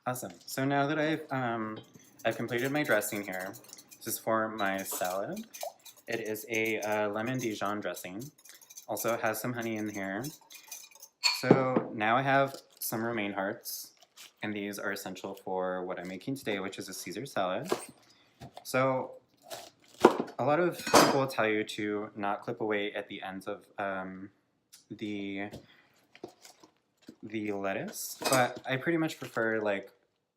Awesome. So now that I've completed my dressing here, this is for my salad. It is a lemon Dijon dressing. Also has some honey in here. So now I have some romaine hearts, and these are essential for what I'm making today, which is a Caesar salad. So a lot of people will tell you to not clip away at the ends of the lettuce, but I pretty much prefer like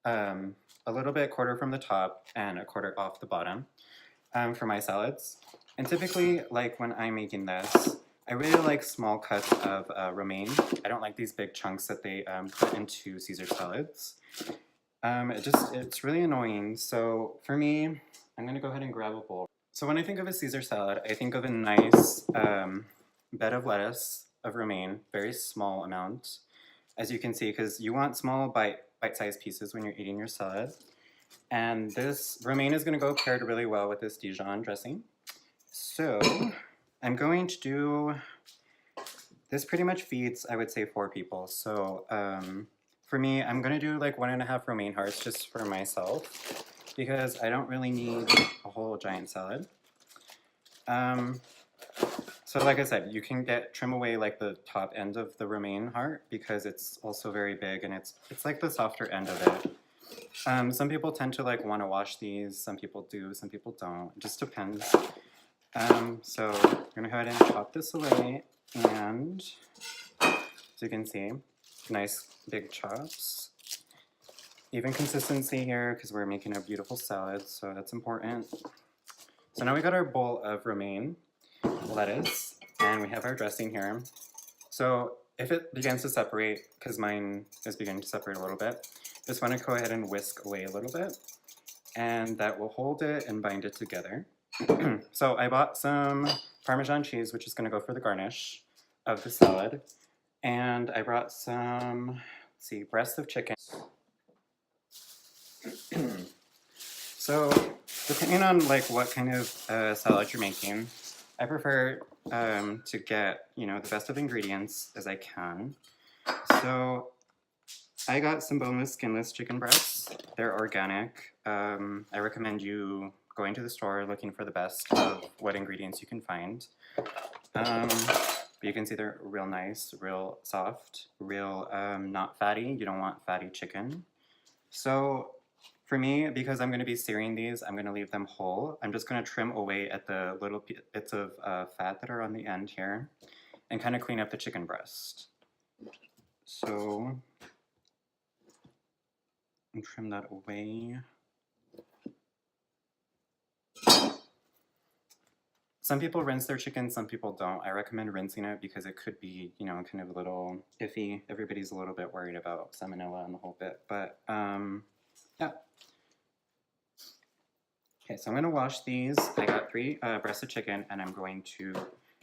a little bit quarter from the top and a quarter off the bottom for my salads. And typically, like when I'm making this, I really like small cuts of romaine. I don't like these big chunks that they put into Caesar salads. It's really annoying. So for me, I'm gonna go ahead and grab a bowl. So when I think of a Caesar salad, I think of a nice bed of lettuce, of romaine, very small amount, as you can see, because you want small bite-sized pieces when you're eating your salad. And this romaine is gonna go paired really well with this Dijon dressing. So I'm going to do, this pretty much feeds, I would say, 4 people. So for me, I'm gonna do like 1.5 romaine hearts just for myself because I don't really need a whole giant salad. So like I said, you can trim away like the top end of the romaine heart because it's also very big and it's like the softer end of it. Some people tend to like want to wash these, some people do, some people don't. It just depends. So I'm gonna go ahead and chop this away, and as you can see, nice big chops. Even consistency here because we're making a beautiful salad, so that's important. So now we got our bowl of romaine lettuce, and we have our dressing here. So if it begins to separate, because mine is beginning to separate a little bit, just want to go ahead and whisk away a little bit, and that will hold it and bind it together. So I bought some Parmesan cheese, which is going to go for the garnish of the salad, and I brought some, let's see, breast of chicken. So depending on like what kind of salad you're making, I prefer to get, the best of ingredients as I can. So I got some boneless, skinless chicken breasts. They're organic. I recommend you going to the store looking for the best of what ingredients you can find. But you can see they're real nice, real soft, real not fatty. You don't want fatty chicken. So for me, because I'm going to be searing these, I'm going to leave them whole. I'm just going to trim away at the little bits of fat that are on the end here and kind of clean up the chicken breast. So and trim that away. Some people rinse their chicken, some people don't. I recommend rinsing it because it could be, kind of a little iffy. Everybody's a little bit worried about salmonella and the whole bit, but yeah. Okay, so I'm gonna wash these. I got 3 breasts of chicken, and I'm going to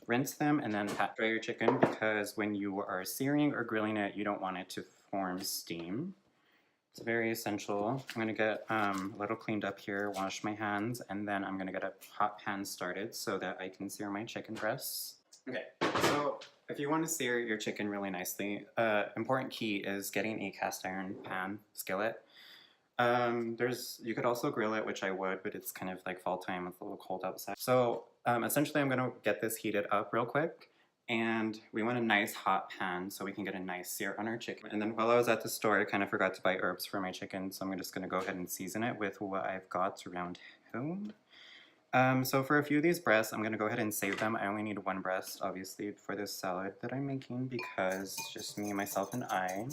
rinse them and then pat dry your chicken because when you are searing or grilling it, you don't want it to form steam. It's very essential. I'm gonna get a little cleaned up here, wash my hands, and then I'm gonna get a hot pan started so that I can sear my chicken breasts. Okay, so if you want to sear your chicken really nicely, important key is getting a cast iron pan skillet. You could also grill it, which I would, but it's kind of like fall time, it's a little cold outside. So essentially I'm gonna get this heated up real quick, and we want a nice hot pan so we can get a nice sear on our chicken. And then while I was at the store, I kind of forgot to buy herbs for my chicken, so I'm just gonna go ahead and season it with what I've got around home. So for a few of these breasts, I'm gonna go ahead and save them. I only need 1 breast, obviously, for this salad that I'm making because it's just me, myself, and I.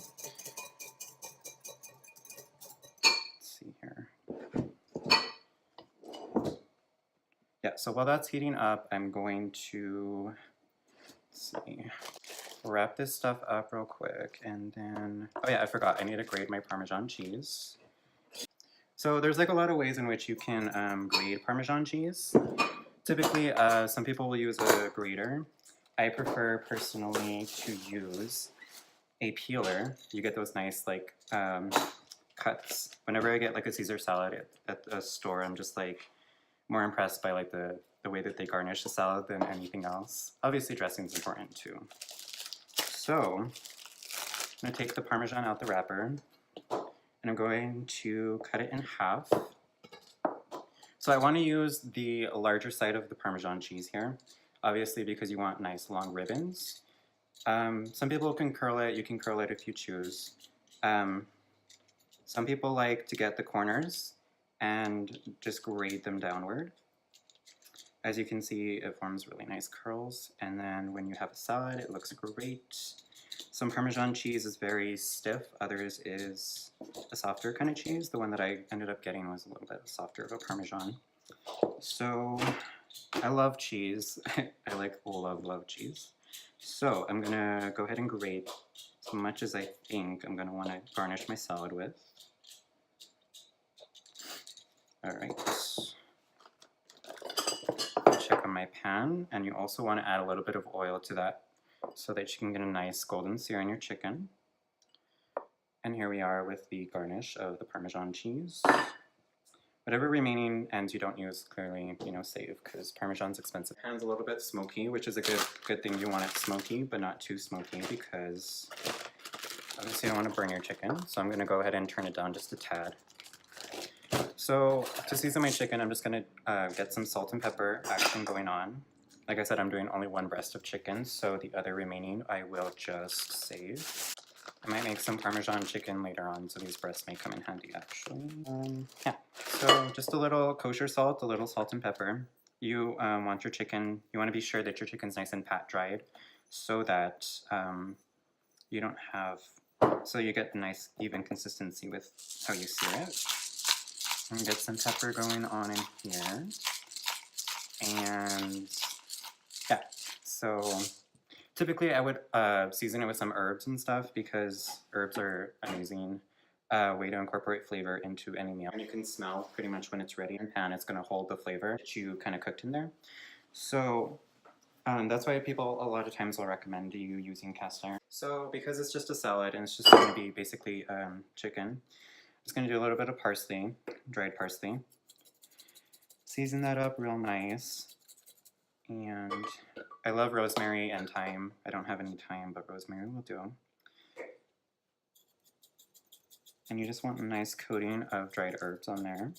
Here. Yeah, so while that's heating up, I'm going to, wrap this stuff up real quick, and then, oh yeah, I forgot, I need to grate my Parmesan cheese. So there's like a lot of ways in which you can grate Parmesan cheese. Typically, some people will use a grater. I prefer personally to use a peeler. You get those nice like cuts. Whenever I get like a Caesar salad at a store, I'm just like more impressed by like the way that they garnish the salad than anything else. Obviously dressing's important too. So I'm gonna take the Parmesan out the wrapper, and I'm going to cut it in half. So I want to use the larger side of the Parmesan cheese here, obviously because you want nice long ribbons. Some people can curl it, you can curl it if you choose. Some people like to get the corners and just grate them downward. As you can see, it forms really nice curls, and then when you have a salad, it looks great. Some Parmesan cheese is very stiff, others is a softer kind of cheese. The one that I ended up getting was a little bit softer of a Parmesan. So I love cheese. I love cheese. So I'm gonna go ahead and grate as much as I think I'm gonna want to garnish my salad with. All right. Check on my pan, and you also want to add a little bit of oil to that so that you can get a nice golden sear on your chicken. And here we are with the garnish of the Parmesan cheese. Whatever remaining ends you don't use, clearly, save, because Parmesan's expensive. Pan's a little bit smoky, which is a good thing. You want it smoky, but not too smoky, because obviously you don't want to burn your chicken. So I'm going to go ahead and turn it down just a tad. So to season my chicken, I'm just going to get some salt and pepper action going on. Like I said, I'm doing only one breast of chicken, so the other remaining I will just save. I might make some Parmesan chicken later on, so these breasts may come in handy actually. Yeah, so just a little kosher salt, a little salt and pepper. You want your chicken, you want to be sure that your chicken's nice and pat dried so that you don't have, so you get the nice even consistency with how you sear it. And get some pepper going on in here. And yeah, so typically I would season it with some herbs and stuff because herbs are an amazing way to incorporate flavor into any meal. And you can smell pretty much when it's ready in the pan, it's going to hold the flavor that you kind of cooked in there. So that's why people a lot of times will recommend you using cast iron. So because it's just a salad and it's just going to be basically chicken, I'm just going to do a little bit of parsley, dried parsley. Season that up real nice. And I love rosemary and thyme. I don't have any thyme, but rosemary will do. And you just want a nice coating of dried herbs on there.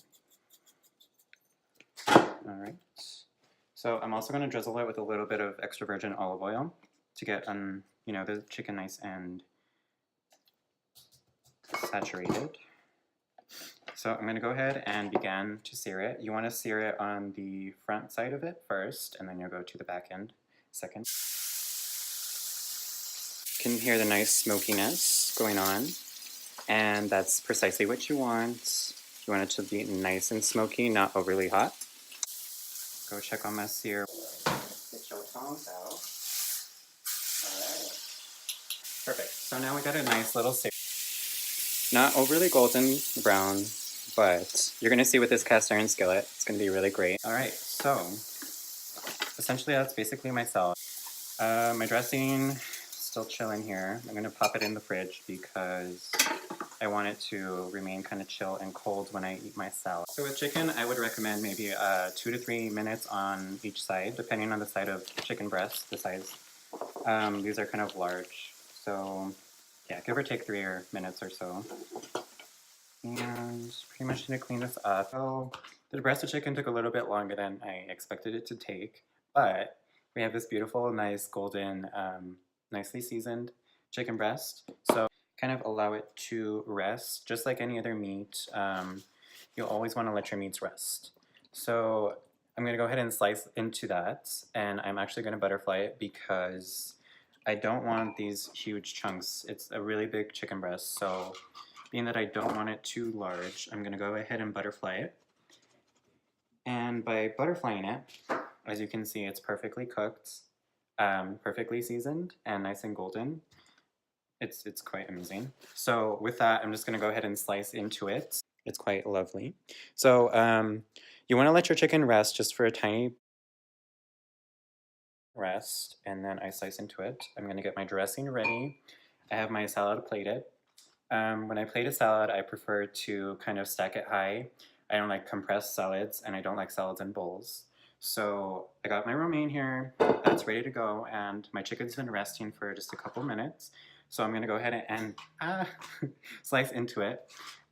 Alright. So I'm also going to drizzle it with a little bit of extra virgin olive oil to get the chicken nice and saturated. So I'm going to go ahead and begin to sear it. You want to sear it on the front side of it first, and then you'll go to the back end second. You can hear the nice smokiness going on, and that's precisely what you want. You want it to be nice and smoky, not overly hot. Go check on my sear. Get your tongs out. Alright. Perfect. So now we got a nice little sear. Not overly golden brown, but you're going to see with this cast iron skillet, it's going to be really great. Alright, so essentially that's basically my salad. My dressing, still chilling here. I'm going to pop it in the fridge because I want it to remain kind of chill and cold when I eat my salad. So with chicken, I would recommend maybe 2 to 3 minutes on each side, depending on the side of chicken breast, the size. These are kind of large, so yeah, give or take 3 minutes or so. And pretty much going to clean this up. So the breast of chicken took a little bit longer than I expected it to take, but we have this beautiful, nice, golden, nicely seasoned chicken breast. So kind of allow it to rest, just like any other meat. You'll always want to let your meats rest. So I'm going to go ahead and slice into that, and I'm actually going to butterfly it because I don't want these huge chunks. It's a really big chicken breast, so being that I don't want it too large, I'm going to go ahead and butterfly it. And by butterflying it, as you can see, it's perfectly cooked, perfectly seasoned, and nice and golden. It's quite amazing. So with that, I'm just going to go ahead and slice into it. It's quite lovely. So you want to let your chicken rest just for a tiny rest, and then I slice into it. I'm going to get my dressing ready. I have my salad plated. When I plate a salad, I prefer to kind of stack it high. I don't like compressed salads, and I don't like salads in bowls. So I got my romaine here, that's ready to go, and my chicken's been resting for just a couple minutes. So I'm going to go ahead and slice into it.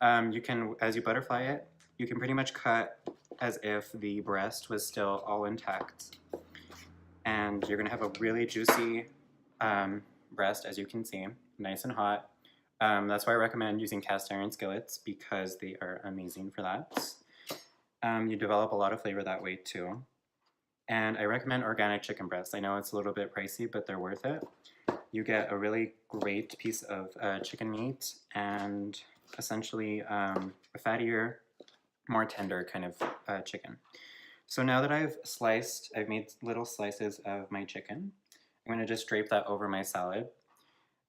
You can, as you butterfly it, you can pretty much cut as if the breast was still all intact. And you're going to have a really juicy breast, as you can see, nice and hot. That's why I recommend using cast iron skillets, because they are amazing for that. You develop a lot of flavor that way too. And I recommend organic chicken breasts. I know it's a little bit pricey, but they're worth it. You get a really great piece of chicken meat and essentially a fattier, more tender kind of chicken. So now that I've made little slices of my chicken. I'm going to just drape that over my salad.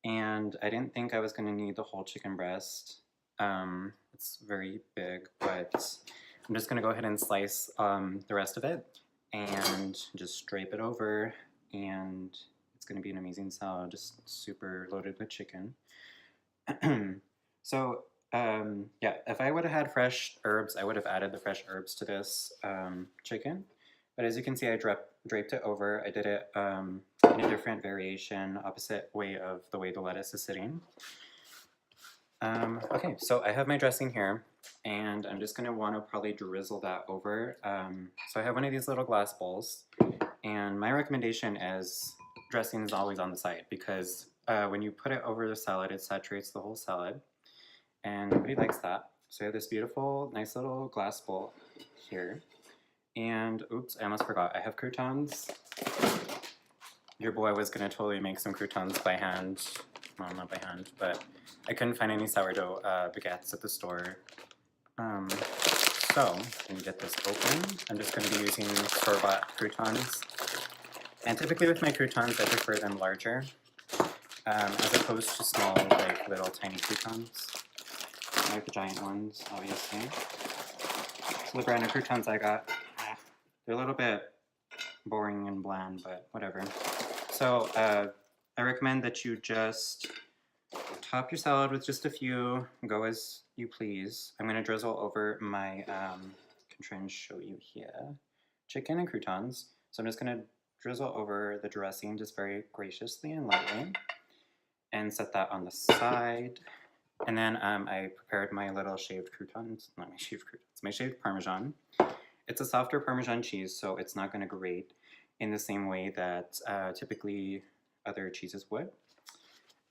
And I didn't think I was going to need the whole chicken breast. It's very big, but I'm just going to go ahead and slice the rest of it and just drape it over, and it's going to be an amazing salad, just super loaded with chicken. So yeah, if I would have had fresh herbs, I would have added the fresh herbs to this chicken. But as you can see, I draped it over. I did it in a different variation, opposite way of the way the lettuce is sitting. Okay, so I have my dressing here, and I'm just going to want to probably drizzle that over. So I have one of these little glass bowls, and my recommendation is dressing is always on the side, because when you put it over the salad, it saturates the whole salad, and nobody likes that. So I have this beautiful, nice little glass bowl here. And oops, I almost forgot, I have croutons. Your boy was gonna totally make some croutons by hand. Well, not by hand, but I couldn't find any sourdough baguettes at the store. So, let me get this open. I'm just gonna be using store-bought croutons. And typically with my croutons, I prefer them larger, as opposed to small, like little tiny croutons. I like the giant ones, obviously. So the brand of croutons I got, they're a little bit boring and bland, but whatever. So I recommend that you just top your salad with just a few, go as you please. I'm going to drizzle over my, I can try and show you here, chicken and croutons. So I'm just going to drizzle over the dressing just very graciously and lightly, and set that on the side. And then I prepared my little shaved croutons, not my shaved croutons, my shaved Parmesan. It's a softer Parmesan cheese, so it's not going to grate in the same way that typically other cheeses would.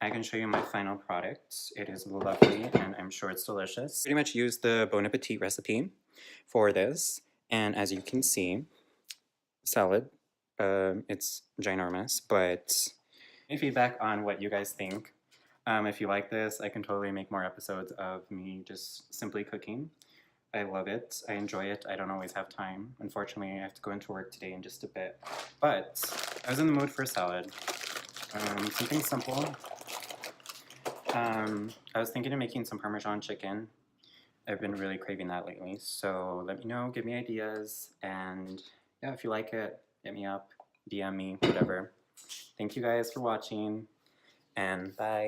I can show you my final product. It is lovely, and I'm sure it's delicious. Pretty much used the Bon Appetit recipe for this, and as you can see, salad, it's ginormous, but any feedback on what you guys think. If you like this, I can totally make more episodes of me just simply cooking. I love it. I enjoy it. I don't always have time. Unfortunately, I have to go into work today in just a bit. But I was in the mood for a salad. Something simple. I was thinking of making some Parmesan chicken. I've been really craving that lately. So let me know, give me ideas, and yeah, if you like it, hit me up, DM me, whatever. Thank you guys for watching, and bye.